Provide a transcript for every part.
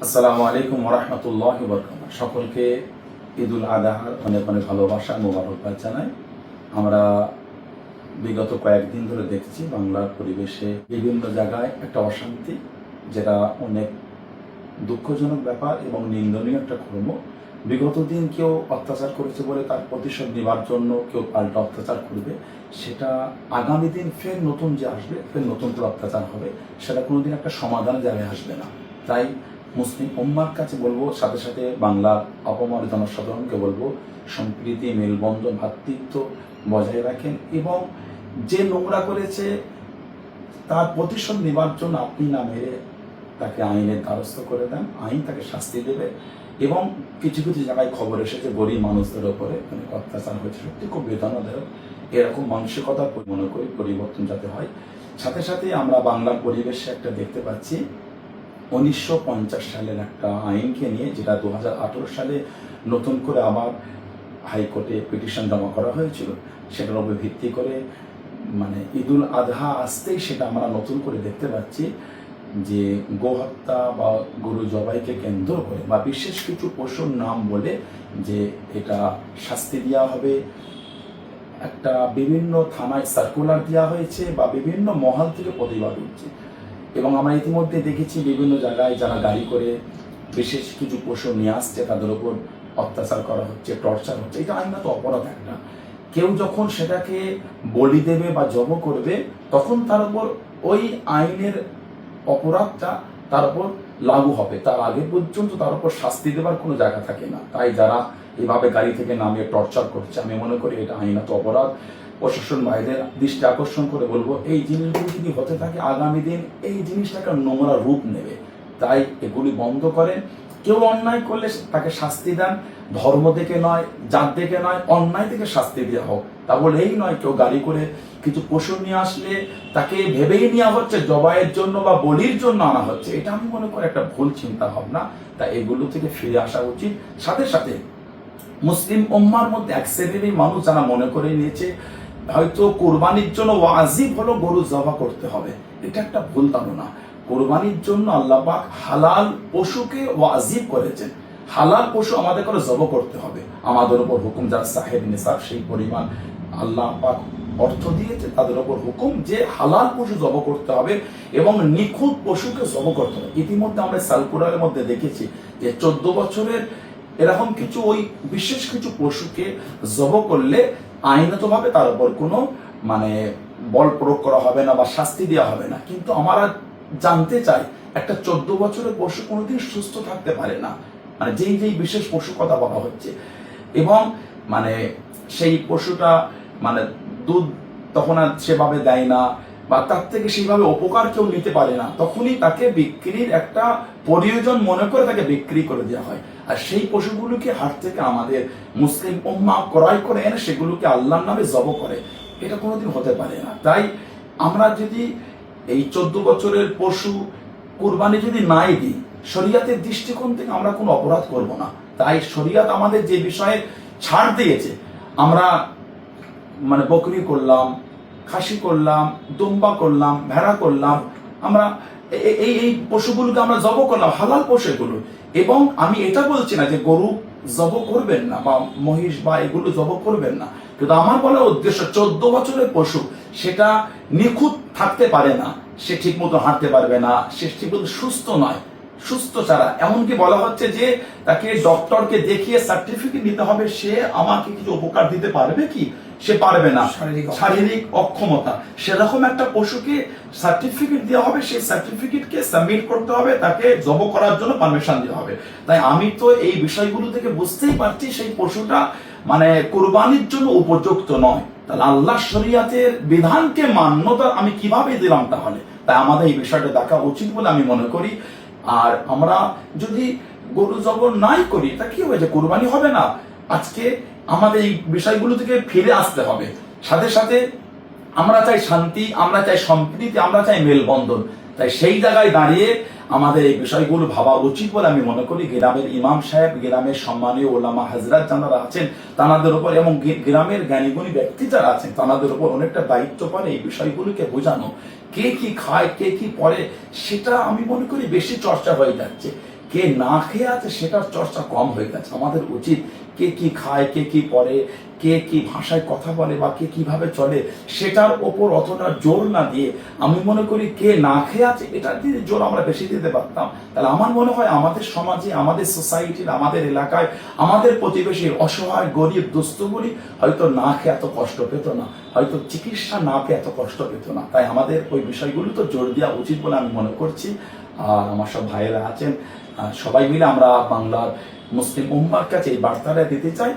আসসালামু আলাইকুম ওয়া রাহমাতুল্লাহি ওয়া বারাকাতুহু। সকলকে ঈদুল আযহার অনেক অনেক ভালোবাসা মোবারকবাদ জানাই। আমরা বিগত কয়েকদিন ধরে দেখছি বাংলার পরিবেশে বিভিন্ন জায়গায় একটা অশান্তি, যেটা অনেক দুঃখজনক ব্যাপার এবং নিন্দনীয় একটা কর্ম। বিগত দিন কেউ অত্যাচার করেছে বলে তার প্রতিশোধ নেবার জন্য কেউ পাল্টা অত্যাচার করবে, সেটা আগামী দিন ফের নতুন যে আসবে, ফের নতুন করে অত্যাচার হবে, সেটা কোনোদিন একটা সমাধানের জায়গায় আসবে না। তাই মুসলিম উম্মার কাছে বলবো, সাথে সাথে বাংলার অপমানিত জনসাধারণকে বলবো, সম্প্রীতি, মেলবন্ধন, ভ্রাতৃত্ব বজায় রাখেন এবং যে নোংরা করেছে তার প্রতিশোধ নেবার জন্য আপনি না মেরে তাকে আইনের দ্বারস্থ করে দেন, আইন তাকে শাস্তি দেবে। এবং কিছু কিছু জায়গায় খবর এসেছে গরিব মানুষদের ওপরে অনেক অত্যাচার হয়েছে, সত্যি খুব বেদনাদায়ক। এরকম মানসিকতার মনে করি পরিবর্তন যাতে হয়। সাথে সাথে আমরা বাংলার পরিবেশে একটা দেখতে পাচ্ছি 1950 সালের একটা আইনকে নিয়ে, যেটা 2018 সালে নতুন করে আবার হাইকোর্টে পিটিশন জমা করা হয়েছিল। সেটার উপর ভিত্তি করে ঈদুল আযহা আসতেই সেটা আমরা নতুন করে দেখতে পাচ্ছি যে গোহত্যা বা গরু জবাইকে কেন্দ্র করে বা বিশেষ কিছু পশুর নাম বলে যে এটা শাস্তি দেওয়া হবে, একটা বিভিন্ন থানায় সার্কুলার দেওয়া হয়েছে বা বিভিন্ন মহল থেকে প্রতিবাদ হচ্ছে। এবং আমরা ইতিমধ্যে দেখেছি বিভিন্ন জায়গায় যারা গাড়ি করে বিশেষ কিছু পশু নিয়ে আসছে তাদের উপর অত্যাচার করা হচ্ছে, টর্চার হচ্ছে। এটা আইনত অপরাধ একটা। কেউ যখন সেটাকে বলি দেবে বা জব করবে, তখন তার উপর ওই আইনের অপরাধটা তার উপর লাগু হবে। তার আগে পর্যন্ত তার উপর শাস্তি দেবার কোনো জায়গা থাকে না। তাই যারা এভাবে গাড়ি থেকে নামিয়ে টর্চার করছে, আমি মনে করি এটা আইনত অপরাধ। প্রশাসন ভাইদের দৃষ্টি আকর্ষণ করে বলবো, এই জিনিসগুলো যদি হতে থাকে আগামী দিন এই জিনিসটাকে নোংরা রূপ নেবে। তাই এগুলি বন্ধ করেন। কেউ অন্যায় করলে তাকে শাস্তি দেন, ধর্ম থেকে নয়, জাত থেকে নয়, অন্যায় থেকে শাস্তি দেওয়া হোক। তা বলে এই নয় কেউ গাড়ি করে কিছু পশু নিয়ে আসলে তাকে ভেবেই নেওয়া হচ্ছে জবাইয়ের জন্য বা বলির জন্য আনা হচ্ছে। এটা আমি মনে করি একটা ভুল চিন্তা ভাবনা। তাই এগুলো থেকে ফিরে আসা উচিত। সাথে সাথে মুসলিম উম্মার মধ্যে এক শ্রেণীর মানুষ যারা মনে করে নিয়েছে হয়তো কোরবানির জন্য ওয়াজিব হলো গরু জবাই করতে হবে, এটা একটা ভুল ধারণা। কোরবানির জন্য আল্লাহ পাক হালাল পশুকে ওয়াজিব করেছেন। হালাল পশু আমাদের করে জবাই করতে হবে। আমাদের উপর হুকুম, যার সাহেব নিসাব সেই পরিমাণ আল্লাহ পাক অর্থ দিয়েছে, তাদের উপর হুকুম যে হালাল পশু জবাই করতে হবে এবং নিখুঁত পশুকে জবাই করতে হবে। ইতিমধ্যে আমরা সার্কুলারের মধ্যে দেখেছি যে 14 বছরের এরকম কিছু ওই বিশেষ কিছু পশুকে জবাই করলে আইনতভাবে তার উপর কোনো বল প্রয়োগ করা হবে না বা শাস্তি দেওয়া হবে না। কিন্তু আমরা জানতে চাই, একটা 14 বছরের পশু কোনোদিন সুস্থ থাকতে পারে না, যেই যেই বিশেষ পশু কথা বলা হচ্ছে। এবং সেই পশুটা দুধ তখন আর সেভাবে দেয় না বা তার থেকে সেইভাবে উপকার কেউ নিতে পারে না, তখনই তাকে বিক্রির একটা প্রয়োজন মনে করে তাকে বিক্রি করে দেওয়া হয়। আর সেই পশুগুলোকে হাট থেকে আমাদের মুসলিম উম্মাহ ক্রয় করে এনে সেগুলোকে আল্লাহর নামে জবাই করে, এটা কোনোদিন হতে পারে না। তাই আমরা যদি এই 14 বছরের পশু কুরবানি যদি নাই দিই, শরিয়াতের দৃষ্টিকোণ থেকে আমরা কোনো অপরাধ করব না। তাই শরিয়াত আমাদের যে বিষয়ে ছাড় দিয়েছে, আমরা বকরি করলাম, খাসি করলাম, দুম্বা করলাম, ভেড়া করলাম, আমরা এই পশুগুলোকে আমরা জবাই করলাম, হালাল পশু এগুলো। এবং আমি এটা বলছি না যে গরু জবাই করবেন না বা মহিষ বা এগুলো জবাই করবেন না, কিন্তু আমার বলার উদ্দেশ্য 14 বছরের পশু সেটা নিখুঁত থাকতে পারে না, সে ঠিক মতো হাঁটতে পারবে না, সে ঠিক মতো সুস্থ নয়, সুস্থ ছাড়া এমনকি বলা হচ্ছে যে তাকে ডক্টরকে দেখিয়ে সার্টিফিকেট নিতে হবে সে আমাকে কিছু উপকার দিতে পারবে কি, সে পারবে না, শারীরিক অক্ষমতা। সেরকম একটা পশুকে সার্টিফিকেট দেওয়া হবে, সেই সার্টিফিকেটকে সাবমিট করতে হবে, তাকে জবাই করার জন্য পারমিশন দেওয়া হবে। তাই আমি তো এই বিষয়গুলো থেকে বুঝতেই পারছি সেই পশুটা কুরবানির জন্য উপযুক্ত নয়। তাহলে আল্লাহ শরিয়াতের বিধানকে মান্যতা আমি কিভাবে দিলাম? তাহলে তাই আমাদের এই বিষয়টা দেখা উচিত বলে আমি মনে করি। আর আমরা যদি গরু জবাই নাই করি তা কি হয়েছে, কুরবানি হবে না। আজকে আমাদের এই বিষয়গুলো থেকে ফিরে আসতে হবে। সাথে সাথে আমরা চাই শান্তি, আমরা চাই সম্প্রীতি, আমরা চাই মেলবন্ধন। তাই সেই জায়গায় দাঁড়িয়ে আমাদের এই বিষয়গুলো ভাবা উচিত বলে আমি মনে করি। গ্রামের ইমাম সাহেব, গ্রামের সম্মানীয় ওলামা হাজরাত যারা আছেন তাদের উপর এবং গ্রামের জ্ঞানীগুণী ব্যক্তি যারা আছেন তাদের উপর অনেকটা দায়িত্ব পড়ে এই বিষয়গুলোকে বোঝানো। কে কি খায়, কে কি পরে, সেটা আমি মনে করি বেশি চর্চা হয়ে যাচ্ছে। কে না খেয়ে আছে সেটার চর্চা কম হয়ে গেছে। আমাদের উচিত কে কি খায়, কে কি পড়ে, কে কি ভাষায় কথা বলে বা কে কিভাবে চলে সেটার ওপর অতটা জোর না দিয়ে আমি মনে করি কে না খেয়ে আছে এটার দিয়ে জোর আমরা বেশি দিতে পারতাম। তাহলে আমার মনে হয় আমাদের সমাজে, আমাদের সোসাইটির, আমাদের এলাকায়, আমাদের প্রতিবেশীর অসহায় গরিব দুস্থগুলি হয়তো না খেয়ে এত কষ্ট পেত না, হয়তো চিকিৎসা না পেয়ে এত কষ্ট পেত না। তাই আমাদের ওই বিষয়গুলো তো জোর দেওয়া উচিত বলে আমি মনে করছি। আর আমার সব ভাইয়েরা আছেন, সবাই মিলে আমরা বাংলার মুসলিম উম্মার কাছে এই বার্তাটা দিতে চাই,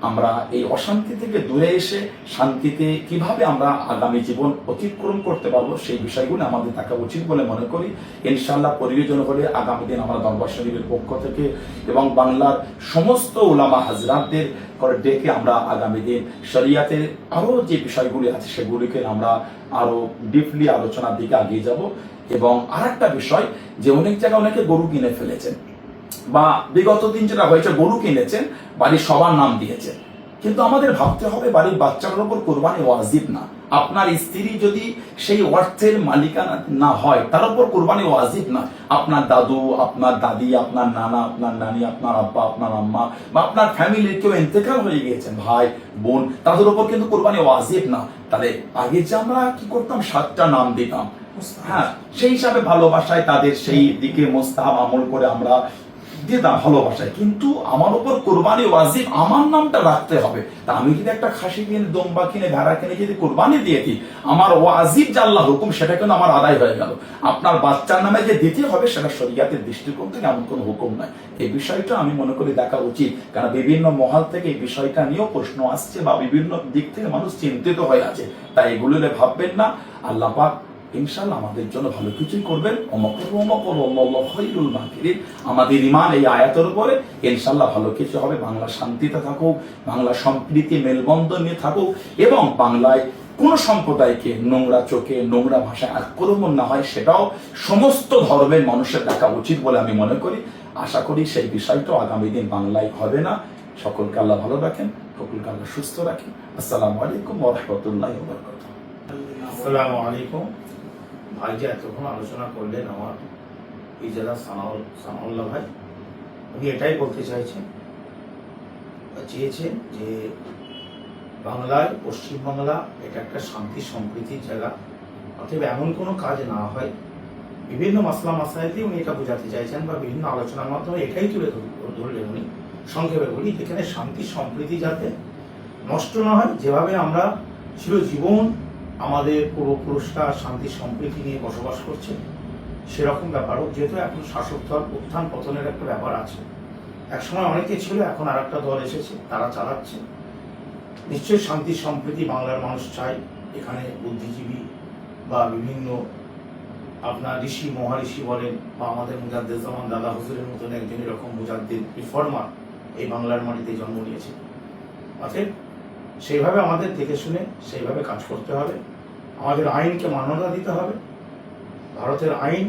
আমরা এই অশান্তি থেকে দূরে এসে শান্তিতে কিভাবে আমরা আগামী জীবন অতিক্রম করতে পারবো সেই বিষয়গুলো আমাদের দেখা উচিত বলে মনে করি। ইনশাআল্লাহ প্রয়োজন হলে আগামী দিন আমরা দরবার শরীফের পক্ষ থেকে এবং বাংলার সমস্ত উলামা হাজরাতদের করে ডেকে আমরা আগামী দিন শরিয়াতের আরো যে বিষয়গুলি আছে সেগুলিকে আমরা আরো ডিপলি আলোচনার দিকে এগিয়ে যাব। এবং আরেকটা বিষয় যে অনেক জায়গায় অনেকে গরু কিনে ফেলেছেন বা বিগত দিন যেটা হয়েছে গরু কিনেছেন, বাড়ির সবার নাম দিয়েছেন, কিন্তু আমাদের ভাবতে হবে বাড়ির বাচ্চার উপর কোরবানি ওয়াজিব না। আপনার স্ত্রী যদি সেই অর্থের মালিকানা না হয় তার উপর কোরবানি ওয়াজিব না। আপনার দাদু, আপনার দাদি, আপনার নানা, আপনার নানি, আপনার আব্বা, আপনার আম্মা বা আপনার ফ্যামিলির কেউ ইন্তেকাল হয়ে গিয়েছেন, ভাই বোন, তাদের উপর কিন্তু কোরবানি ওয়াজিব না। তাহলে আগে যে আমরা কি করতাম 7টা নাম দিতাম, হ্যাঁ, সেই হিসাবে ভালোবাসায় তাদের সেই দিকে মোস্তাহাব আমল করে আমরা দিতাম ভালোবাসায়, কিন্তু আমার উপর কোরবানি ওয়াজিব, আমার নামটা রাখতে হবে। তা আমি যদি একটা খাসি কিনে, দম্বা কিনে, ভেড়া কিনে যদি কোরবানি দিয়ে দিই, আমার ওয়াজিব যে আল্লাহ হুকুম সেটা কিন্তু আমার আদায় হয়ে গেল। আপনার বাচ্চার নামে যে দিতে হবে সেটা শরিয়াতের দৃষ্টিকোণ থেকে এমন কোনো হুকুম নাই। এই বিষয়টা আমি মনে করি দেখা উচিত, কারণ বিভিন্ন মহল থেকে এই বিষয়টা নিয়েও প্রশ্ন আসছে বা বিভিন্ন দিক থেকে মানুষ চিন্তিত হয়ে আছে। তাই এগুলো ভাববেন না, আল্লাহ পাক ইনশাআল্লাহ আমাদের জন্য ভালো কিছুই করবেন। আমাদের ইমান এই আয়াতের উপরে ইনশাআল্লাহ ভালো কিছু হবে। বাংলা শান্তিতে থাকুক, বাংলা সম্প্রীতি মেলবন্ধন নিয়ে থাকুক এবং বাংলায় কোন সম্প্রদায়কে নোংরা চোখে, নোংরা ভাষায় আক্রমণ না হয়, সেটাও সমস্ত ধর্মের মানুষের দেখা উচিত বলে আমি মনে করি। আশা করি সেই বিষয়টা আগামী দিন বাংলায় হবে না। সকলকে আল্লাহ ভালো রাখেন, সকলকে আল্লাহ সুস্থ রাখেন। আসসালামু আলাইকুম ওয়া রাহমাতুল্লাহি ওয়া বারাকাতুহু। আসসালামু আলাইকুম। ভাই যে এতক্ষণ আলোচনা করলেন আমার ইজারা সানাউল্লাহ ভাই, উনি এটাই বলতে চেয়েছেন যে বাংলায়, পশ্চিমবাংলা এটা একটা শান্তি সম্প্রীতির জায়গা, অতএব এমন কোনো কাজ না হয়। বিভিন্ন মাসলা মাসাইলে উনি এটা বোঝাতে চাইছেন বা বিভিন্ন আলোচনার মাধ্যমে এটাই তুলে ধরলেন উনি। সংক্ষেপে বলি, এখানে শান্তি সম্প্রীতি যাতে নষ্ট না হয়, যেভাবে আমরা চিরজীবন আমাদের পূর্বপুরুষরা শান্তি সম্প্রীতি নিয়ে বসবাস করছে সেরকম ব্যাপারও, যেহেতু এখন শাসক দল উত্থান পতনের একটা ব্যাপার আছে। একসময় অনেকে ছিল, এখন আর একটা দল এসেছে, তারা চালাচ্ছে। নিশ্চয়ই শান্তি সম্প্রীতি বাংলার মানুষ চাই। এখানে বুদ্ধিজীবী বা বিভিন্ন আপনার ঋষি মহারিষি বলেন বা আমাদের মুজাদ্দেদ-জামান দাদা হুজুরের মতন একজন এরকম মুজাদ্দিদ রিফর্মার এই বাংলার মাটিতে জন্ম নিয়েছে। অতএব সেইভাবে আমাদের দেখে শুনে সেইভাবে কাজ করতে হবে। আমাদের আইনকে মান্যতা দিতে হবে। ভারতের আইন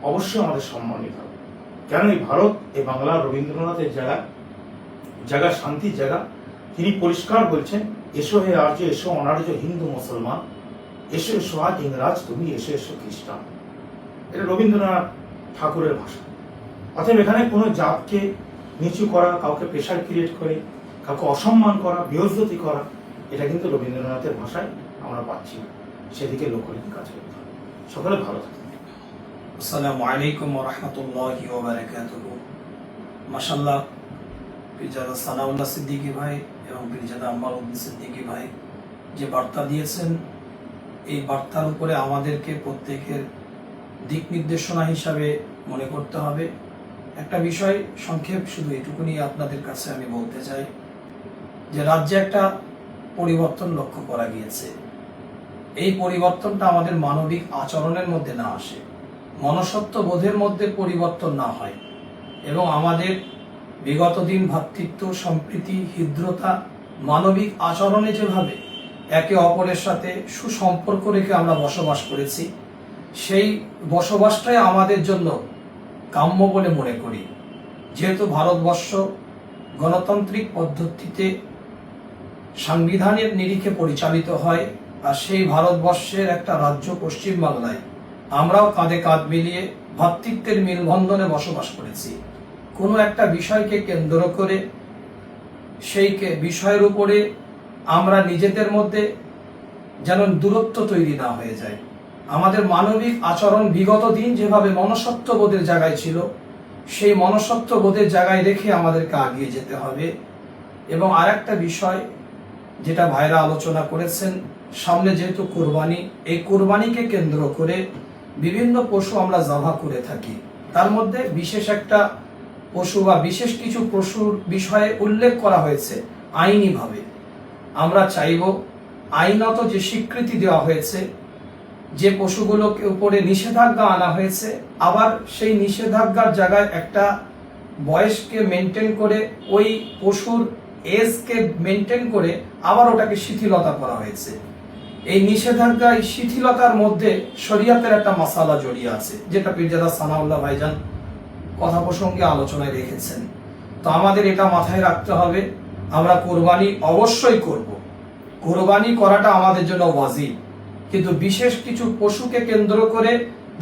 অবশ্যই আমাদের সম্মানিত হবে। কেন এই ভারত, এই বাংলার রবীন্দ্রনাথের জায়গা শান্তির জায়গা। তিনি পরিষ্কার বলছেন, এসো হে আর্য, এসো অনার্য হিন্দু মুসলমান, এসো এসো আজ ইংরাজ তুমি, এসো এসো খ্রিস্টান। এটা রবীন্দ্রনাথ ঠাকুরের ভাষা। অতএব এখানে কোনো জাতকে নিচু করা, কাউকে প্রেশার ক্রিয়েট করে কাউকে অসম্মান করা, বেইজ্জতি করা, এটা কিন্তু রবীন্দ্রনাথের ভাষায় আমরা পাচ্ছি না। সেদিকে লক্ষ্য রেখে কাজ করতে হবে। সকলে ভালো থাকুন। আসসালামু আলাইকুম ওয়া রাহমাতুল্লাহি ওয়া বারাকাতুহু। মাশাআল্লাহ, পীরজাদা সানাউল্লাহ সিদ্দিকী ভাই এবং পীরজাদা আম্মার উদ্দিন সিদ্দিকী ভাই যে বার্তা দিয়েছেন, এই বার্তার উপরে আমাদেরকে প্রত্যেকের দিক নির্দেশনা হিসাবে মনে করতে হবে। একটা বিষয় সংক্ষেপ শুধু এটুকুনি আপনাদের কাছে আমি বলতে চাই যে রাজ্যে একটা পরিবর্তন লক্ষ্য করা গিয়েছে। এই পরিবর্তনটা আমাদের মানবিক আচরণের মধ্যে না আসে, মনসত্ব বোধের মধ্যে পরিবর্তন না হয় এবং আমাদের বিগত দিন ভ্রাতৃত্ব, সম্প্রীতি, হৃদ্রতা, মানবিক আচরণে যেভাবে একে অপরের সাথে সুসম্পর্ক রেখে আমরা বসবাস করেছি, সেই বসবাসটাই আমাদের জন্য কাম্য বলে মনে করি। যেহেতু ভারতবর্ষ গণতান্ত্রিক পদ্ধতিতে সাংবিধানের নিরিখে পরিচালিত হয়, আর সেই ভারতবর্ষের একটা রাজ্য পশ্চিমবাংলায় আমরাও কাঁধে কাঁধ মিলিয়ে ভ্রাতৃত্বের মেলবন্ধনে বসবাস করেছি। কোনো একটা বিষয়কে কেন্দ্র করে সেই বিষয়ের উপরে আমরা নিজেদের মধ্যে যেন দূরত্ব তৈরি না হয়ে যায়। আমাদের মানবিক আচরণ বিগত দিন যেভাবে মনসত্ত্ববোধের জায়গায় ছিল, সেই মনসত্ত্ববোধের জায়গায় রেখে আমাদেরকে এগিয়ে যেতে হবে। এবং আরেকটা বিষয় যেটা ভাইরা আলোচনা করেছেন, সামনে যেহেতু কুরবানি, এই কুরবানিকে কেন্দ্র করে বিভিন্ন পশু আমরা জবাহ করে থাকি। তার মধ্যে বিশেষ একটা পশু বা বিশেষ কিছু পশুর বিষয়ে উল্লেখ করা হয়েছে আইনিভাবে। আমরা চাইব আইনত যে স্বীকৃতি দেওয়া হয়েছে, যে পশুগুলোকে উপরে নিষেধাজ্ঞা আনা হয়েছে, আবার সেই নিষেধাজ্ঞার জায়গায় একটা বয়সকে মেনটেন করে, ওই পশুর এজকে মেনটেন করে আবার ওটাকে শিথিলতা করা হয়েছে। এই নিষেধাজ্ঞা, এই শিথিলতার মধ্যে শরিয়াতের একটা মাসালা জড়িয়ে আছে, যেটা পীরজাদা সানাউল্লাহ ভাইজান কথা প্রসঙ্গে আলোচনায় রেখেছেন। তো আমাদের এটা মাথায় রাখতে হবে, আমরা কোরবানি অবশ্যই করব, কোরবানি করাটা আমাদের জন্য ওয়াজিব, কিন্তু বিশেষ কিছু পশুকে কেন্দ্র করে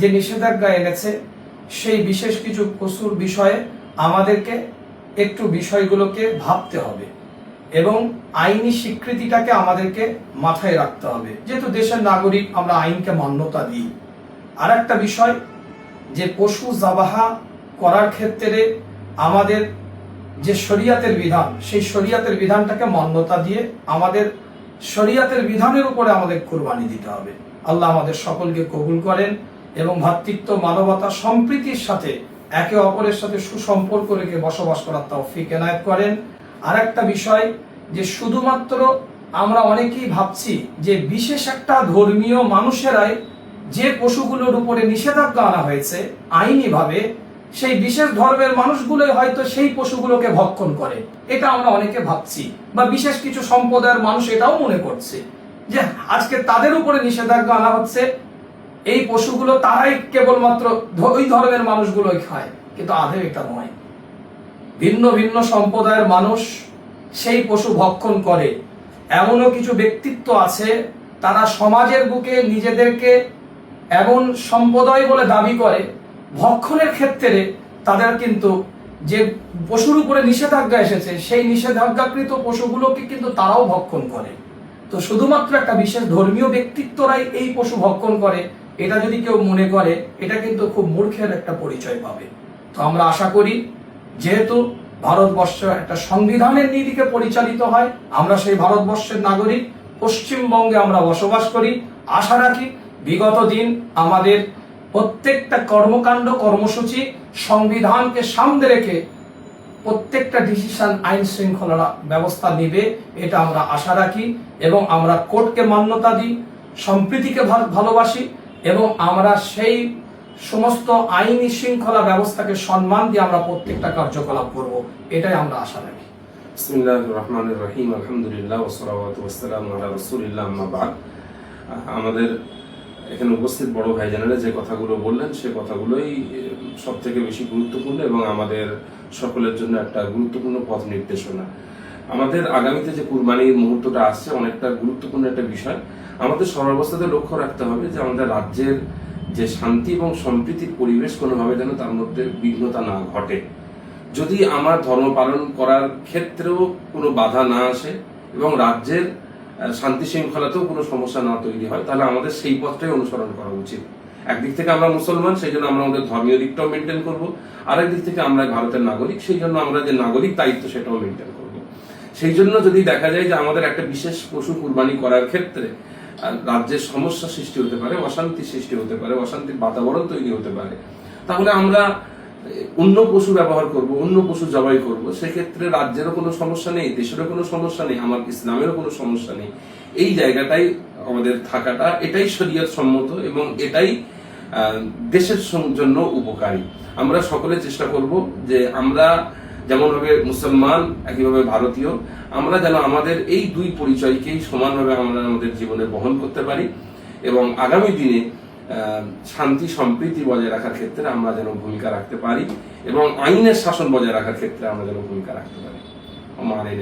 যে নিষেধাজ্ঞা এনেছে, সেই বিশেষ কিছু পশুর বিষয়ে আমাদেরকে একটু বিষয়গুলোকে ভাবতে হবে এবং আইনি স্বীকৃতিটাকে আমাদেরকে মাথায় রাখতে হবে। যেহেতু দেশের নাগরিক, আমরা আইনকে মান্যতা দিই। আর একটা বিষয়, যে পশু জাবাহা করার ক্ষেত্রে আমাদের যে শরিয়াতের বিধান, সেই শরিয়াতের বিধানটাকে মান্যতা দিয়ে আমাদের শরিয়াতের বিধানের উপরে আমাদের কুরবানি দিতে হবে। আল্লাহ আমাদের সকলকে কবুল করেন এবং ভ্রাতৃত্ব, মানবতা, সম্প্রীতির সাথে একে অপরের সাথে সুসম্পর্ক রেখে বসবাস করার তৌফিক এনায়েত করেন। আর একটা বিষয়, যে শুধুমাত্র আমরা অনেকেই ভাবছি যে বিশেষ একটা ধর্মীয় মানুষেরাই যে পশুগুলোর উপরে নিষেধাজ্ঞা আনা হয়েছে আইনিভাবে, সেই বিশেষ ধর্মের মানুষগুলোই হয়তো সেই পশুগুলোকে ভক্ষণ করে, এটা আমরা অনেকে ভাবছি, বা বিশেষ কিছু সম্প্রদায়ের মানুষ এটাও মনে করছে যে আজকে তাদের উপরে নিষেধাজ্ঞা আনা হচ্ছে, এই পশুগুলো তারাই কেবলমাত্র ওই ধর্মের মানুষগুলোই খায়, কিন্তু আদৌ এটা নয়। ভিন্ন ভিন্ন সম্প্রদায়ের মানুষ সেই পশু ভক্ষণ করে। এমনও কিছু ব্যক্তিত্ব আছে, তারা সমাজের বুকে নিজেদেরকে এমন সম্প্রদায় বলে দাবি করে, ভক্ষণের ক্ষেত্রে তাদের কিন্তু যে পশুর উপরে নিষেধাজ্ঞা এসেছে, সেই নিষেধাজ্ঞাকৃত পশুগুলোকে কিন্তু তারাও ভক্ষণ করে। তো শুধুমাত্র একটা বিশেষ ধর্মীয় ব্যক্তিত্বরাই এই পশু ভক্ষণ করে, এটা যদি কেউ মনে করে, এটা কিন্তু খুব মূর্খের একটা পরিচয় পাবে। তো আমরা আশা করি, যেহেতু ভারতবর্ষ একটা সংবিধানের নীতিকে পরিচালিত হয়, আমরা সেই ভারতবর্ষের নাগরিক, পশ্চিমবঙ্গে আমরা বসবাস করি, আশা রাখি বিগত দিন আমাদের প্রত্যেকটা কর্মকাণ্ড, কর্মসূচি সংবিধানকে সামনে রেখে প্রত্যেকটা ডিসিশন আইন শৃঙ্খলা ব্যবস্থা নিবে, এটা আমরা আশা রাখি। এবং আমরা কোর্টকে মান্যতা দিই, সম্প্রীতিকে ভালোবাসি এবং আমরা সেই সমস্ত আইনি শৃঙ্খলা ব্যবস্থাকে সম্মান দিয়ে আমরা প্রত্যেকটা কার্যকলাপ করব, এটাই আমরা আশা রাখি। বিসমিল্লাহির রহমানির রহিম, আলহামদুলিল্লাহ ওয়াসসালাতু ওয়াসসালামু আলা রাসূলিল্লাহ, আম্মা বাদ। আমাদের এখানে উপস্থিত বড় ভাইজানেরা যে কথাগুলো বললেন, সে কথাগুলোই সব থেকে বেশি গুরুত্বপূর্ণ এবং আমাদের সকলের জন্য একটা গুরুত্বপূর্ণ পথ নির্দেশনা। আমাদের আগামীতে যে কুরবানির মুহূর্তটা আসছে, অনেকটা গুরুত্বপূর্ণ একটা বিষয়। আমাদের সর্বাবস্থাতে লক্ষ্য রাখতে হবে যে আমাদের রাজ্যের যে শান্তি এবং সম্প্রীতির পরিবেশ কোনোভাবে যেন তার মধ্যে বিঘ্নতা না ঘটে। যদি আমার ধর্ম পালন করার ক্ষেত্রেও কোনো বাধা না আসে এবং রাজ্যের শান্তি শৃঙ্খলাতেও কোনো সমস্যা না তৈরি হয়, তাহলে আমাদের সেই পথটাই অনুসরণ করা উচিত। একদিক থেকে আমরা মুসলমান, সেই জন্য আমরা আমাদের ধর্মীয় দিকটাও মেনটেন করবো, আরেক দিক থেকে আমরা ভারতের নাগরিক, সেই জন্য আমরা যে নাগরিক দায়িত্ব সেটাও মেনটেন করবো। সেই জন্য যদি দেখা যায় যে আমাদের একটা বিশেষ পশু কুরবানি করার ক্ষেত্রে রাজ্যের সমস্যা সৃষ্টি হতে পারে, অশান্তি সৃষ্টি হতে পারে, অশান্তির বাতাবরণ তৈরি হতে পারে, তাহলে আমরা অন্য পশু ব্যবহার করব, অন্য পশু জবাই করব। সেক্ষেত্রে রাজ্যেরও কোনো সমস্যা নেই, দেশেরও কোনো সমস্যা নেই, আমার ইসলামেরও কোনো সমস্যা নেই। এই জায়গাটাই আমাদের থাকাটা, এটাই শরীয়ত সম্মত এবং এটাই দেশের জন্য উপকারী। আমরা সকলে চেষ্টা করব যে আমরা যেমনভাবে মুসলমান, একইভাবে ভারতীয়, আমরা যেন আমাদের এই দুই পরিচয়কেই সমানভাবে আমরা আমাদের জীবনে বহন করতে পারি এবং আগামী দিনে শান্তি সম্প্রীতি বজায় রাখার ক্ষেত্রে আমরা যেন ভূমিকা রাখতে পারি এবং আইনের শাসন বজায় রাখার ক্ষেত্রে আমরা যেন ভূমিকা রাখতে পারি। আমার এই